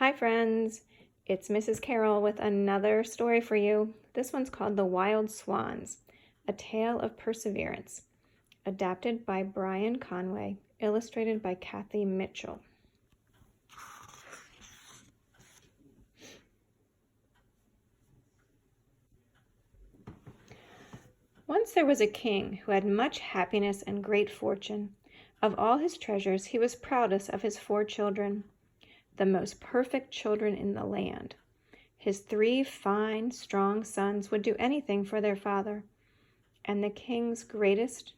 Hi friends, it's Mrs. Carroll with another story for you. This one's called The Wild Swans, A Tale of Perseverance, adapted by Brian Conway, illustrated by Kathy Mitchell. Once there was a king who had much happiness and great fortune. Of all his treasures, he was proudest of his 4 children, the most perfect children in the land. His 3 fine, strong sons would do anything for their father. And the king's greatest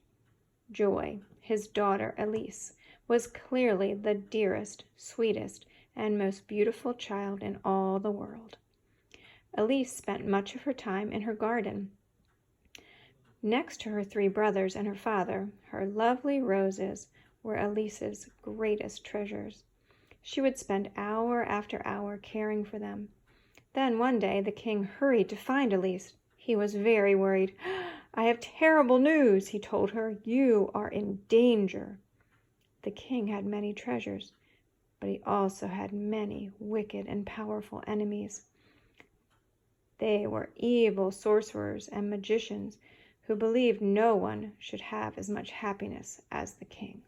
joy, his daughter Elise, was clearly the dearest, sweetest, and most beautiful child in all the world. Elise spent much of her time in her garden. Next to her 3 brothers and her father, her lovely roses were Elise's greatest treasures. She would spend hour after hour caring for them. Then one day the king hurried to find Elise. He was very worried. "I have terrible news," he told her. "You are in danger." The king had many treasures, but he also had many wicked and powerful enemies. They were evil sorcerers and magicians who believed no one should have as much happiness as the king.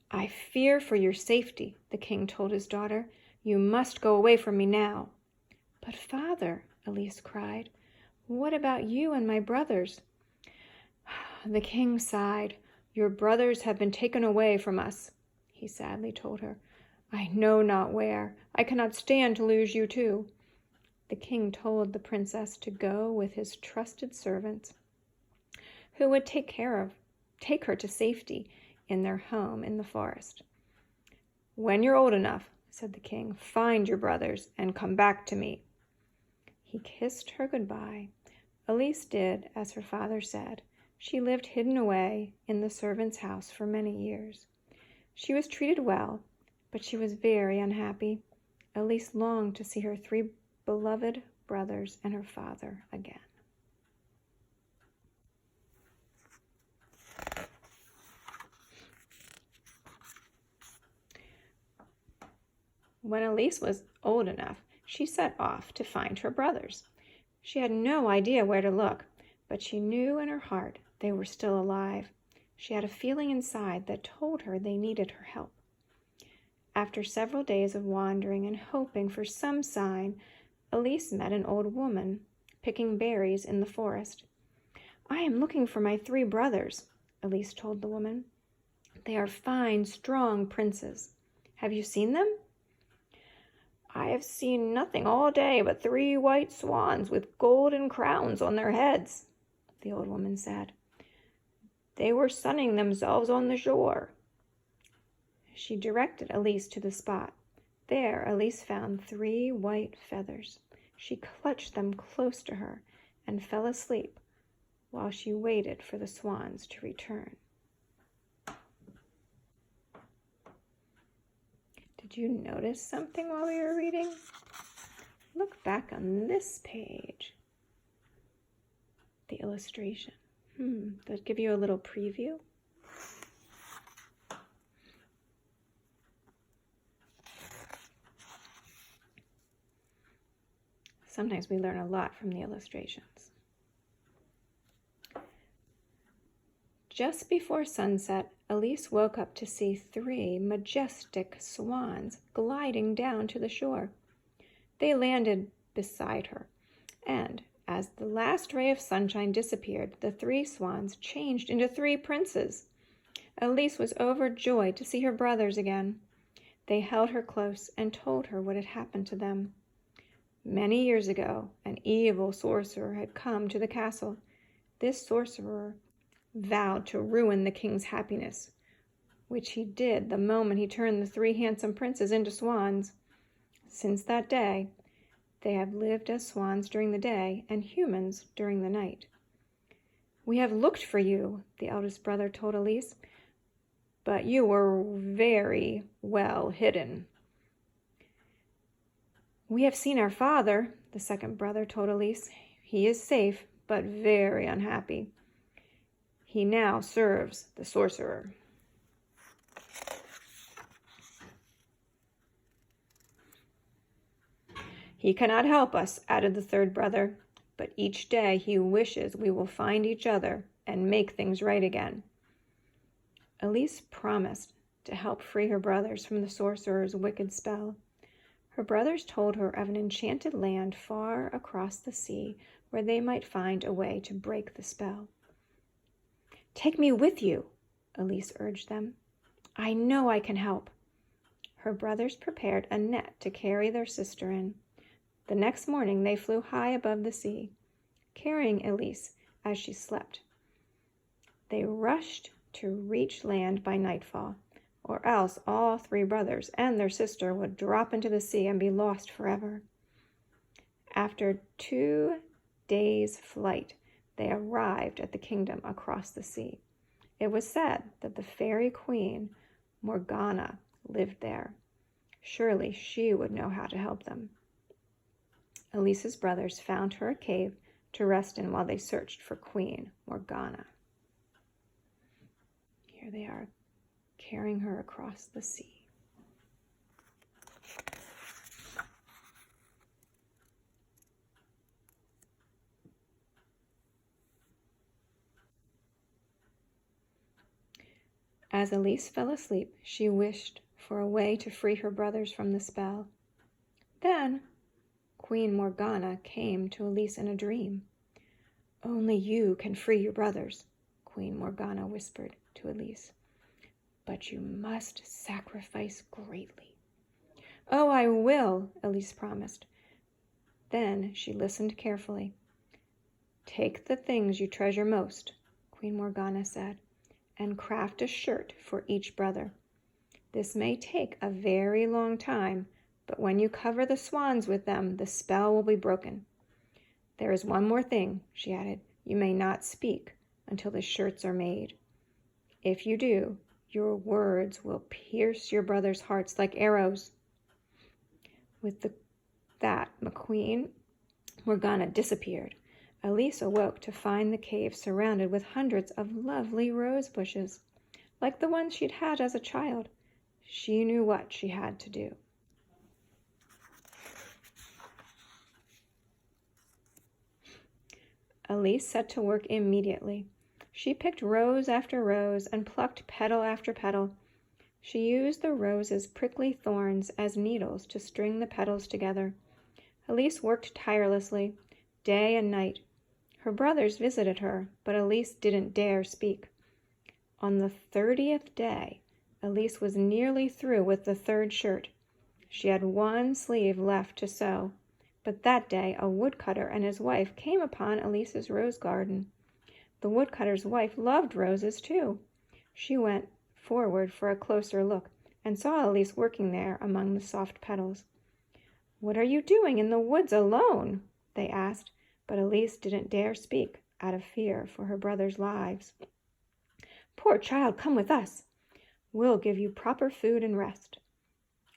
"I fear for your safety," the king told his daughter. "You must go away from me now." "But father," Elise cried, "what about you and my brothers?" The king sighed. "Your brothers have been taken away from us," he sadly told her. "I know not where. I cannot stand to lose you too." The king told the princess to go with his trusted servants, who would take her to safety in their home in the forest. "When you're old enough," said the king, "find your brothers and come back to me." He kissed her goodbye. Elise did as her father said. She lived hidden away in the servant's house for many years. She was treated well, but she was very unhappy. Elise longed to see her 3 beloved brothers and her father again. When Elise was old enough, she set off to find her brothers. She had no idea where to look, but she knew in her heart they were still alive. She had a feeling inside that told her they needed her help. After several days of wandering and hoping for some sign, Elise met an old woman picking berries in the forest. "I am looking for my 3 brothers," Elise told the woman. "They are fine, strong princes. Have you seen them?" "I have seen nothing all day but 3 white swans with golden crowns on their heads," the old woman said. "They were sunning themselves on the shore." She directed Elise to the spot. There Elise found 3 white feathers. She clutched them close to her and fell asleep while she waited for the swans to return. Did you notice something while we were reading? Look back on this page. The illustration. Does it give you a little preview? Sometimes we learn a lot from the illustrations. Just before sunset, Elise woke up to see 3 majestic swans gliding down to the shore. They landed beside her, and as the last ray of sunshine disappeared, the 3 swans changed into 3 princes. Elise was overjoyed to see her brothers again. They held her close and told her what had happened to them. Many years ago, an evil sorcerer had come to the castle. This sorcerer vowed to ruin the king's happiness, which he did the moment he turned the 3 handsome princes into swans. Since that day, they have lived as swans during the day and humans during the night. "We have looked for you," the eldest brother told Elise, "but you were very well hidden." "We have seen our father," the second brother told Elise. He is safe, but very unhappy. He now serves the sorcerer. He cannot help us, added the third brother, but each day he wishes we will find each other and make things right again. Elise promised to help free her brothers from the sorcerer's wicked spell. Her brothers told her of an enchanted land far across the sea where they might find a way to break the spell. Take me with you, Elise urged them. I know I can help. Her brothers prepared a net to carry their sister in. The next morning they flew high above the sea, carrying Elise as she slept. They rushed to reach land by nightfall, or else all three brothers and their sister would drop into the sea and be lost forever. After 2 days' flight, they arrived at the kingdom across the sea. It was said that the fairy queen, Morgana, lived there. Surely she would know how to help them. Elise's brothers found her a cave to rest in while they searched for Queen Morgana. Here they are, carrying her across the sea. As Elise fell asleep, she wished for a way to free her brothers from the spell. Then Queen Morgana came to Elise in a dream. Only you can free your brothers, Queen Morgana whispered to Elise. But you must sacrifice greatly. Oh, I will, Elise promised. Then she listened carefully. Take the things you treasure most, Queen Morgana said, and craft a shirt for each brother. This may take a very long time, but when you cover the swans with them, the spell will be broken. There is one more thing, she added. You may not speak until the shirts are made. If you do, your words will pierce your brothers' hearts like arrows. With that, Queen Morgana disappeared. Elise awoke to find the cave surrounded with hundreds of lovely rose bushes, like the ones she'd had as a child. She knew what she had to do. Elise set to work immediately. She picked rose after rose and plucked petal after petal. She used the rose's prickly thorns as needles to string the petals together. Elise worked tirelessly, day and night. Her brothers visited her, but Elise didn't dare speak. On the 30th day, Elise was nearly through with the third shirt. She had one sleeve left to sew. But that day a woodcutter and his wife came upon Elise's rose garden. The woodcutter's wife loved roses too. She went forward for a closer look and saw Elise working there among the soft petals. "What are you doing in the woods alone?" they asked, but Elise didn't dare speak out of fear for her brothers' lives. "Poor child, come with us. We'll give you proper food and rest."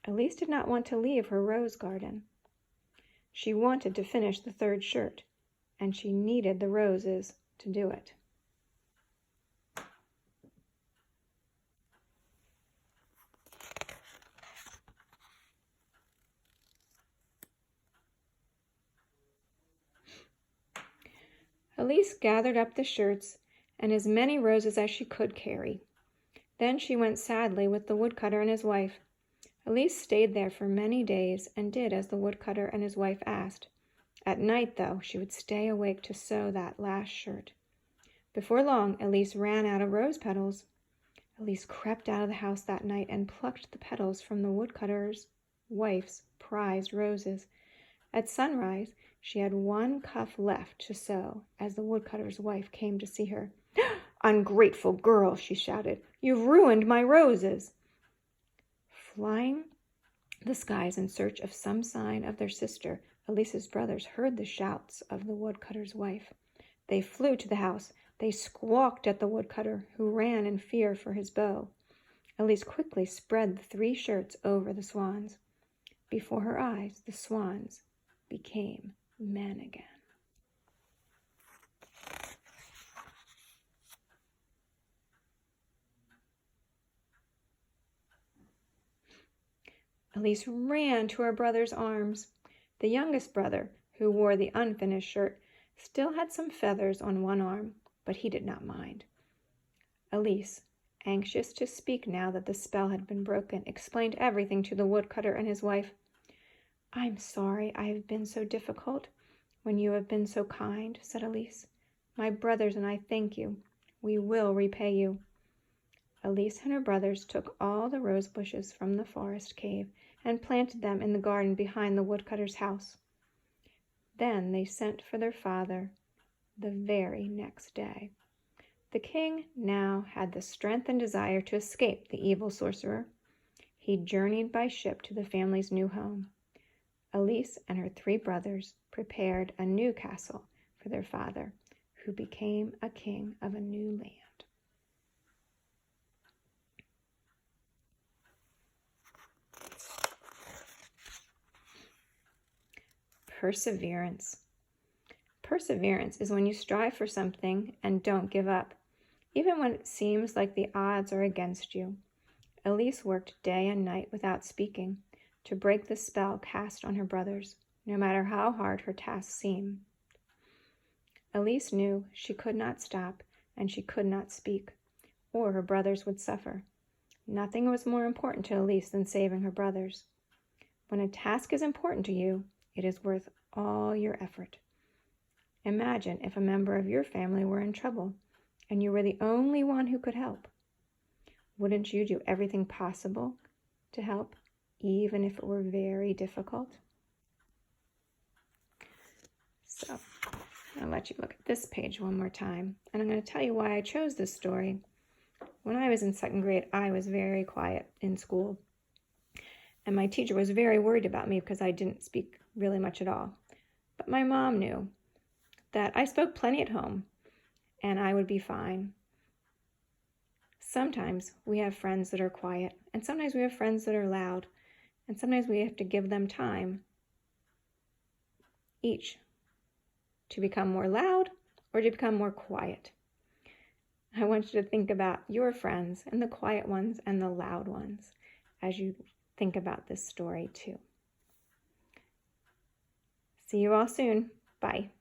Elise did not want to leave her rose garden. She wanted to finish the third shirt, and she needed the roses to do it. Elise gathered up the shirts and as many roses as she could carry. Then she went sadly with the woodcutter and his wife. Elise stayed there for many days and did as the woodcutter and his wife asked. At night, though, she would stay awake to sew that last shirt. Before long, Elise ran out of rose petals. Elise crept out of the house that night and plucked the petals from the woodcutter's wife's prized roses. At sunrise, she had one cuff left to sew as the woodcutter's wife came to see her. "Ungrateful girl," she shouted. "You've ruined my roses." Flying the skies in search of some sign of their sister, Elise's brothers heard the shouts of the woodcutter's wife. They flew to the house. They squawked at the woodcutter, who ran in fear for his bow. Elise quickly spread the 3 shirts over the swans. Before her eyes, the swans became men again. Elise ran to her brother's arms. The youngest brother, who wore the unfinished shirt, still had some feathers on one arm, but he did not mind. Elise, anxious to speak now that the spell had been broken, explained everything to the woodcutter and his wife. "I'm sorry I have been so difficult when you have been so kind," said Elise. "My brothers and I thank you. We will repay you." Elise and her brothers took all the rose bushes from the forest cave and planted them in the garden behind the woodcutter's house. Then they sent for their father the very next day. The king now had the strength and desire to escape the evil sorcerer. He journeyed by ship to the family's new home. Elise and her 3 brothers prepared a new castle for their father, who became a king of a new land. Perseverance. Perseverance is when you strive for something and don't give up, even when it seems like the odds are against you. Elise worked day and night without speaking to break the spell cast on her brothers, no matter how hard her task seemed. Elise knew she could not stop and she could not speak, or her brothers would suffer. Nothing was more important to Elise than saving her brothers. When a task is important to you, it is worth all your effort. Imagine if a member of your family were in trouble and you were the only one who could help. Wouldn't you do everything possible to help, even if it were very difficult? So, I'll let you look at this page one more time, and I'm going to tell you why I chose this story. When I was in 2nd grade, I was very quiet in school, and my teacher was very worried about me because I didn't speak really much at all. But my mom knew that I spoke plenty at home, and I would be fine. Sometimes we have friends that are quiet, and sometimes we have friends that are loud, and sometimes we have to give them time each to become more loud or to become more quiet. I want you to think about your friends and the quiet ones and the loud ones as you think about this story too. See you all soon. Bye.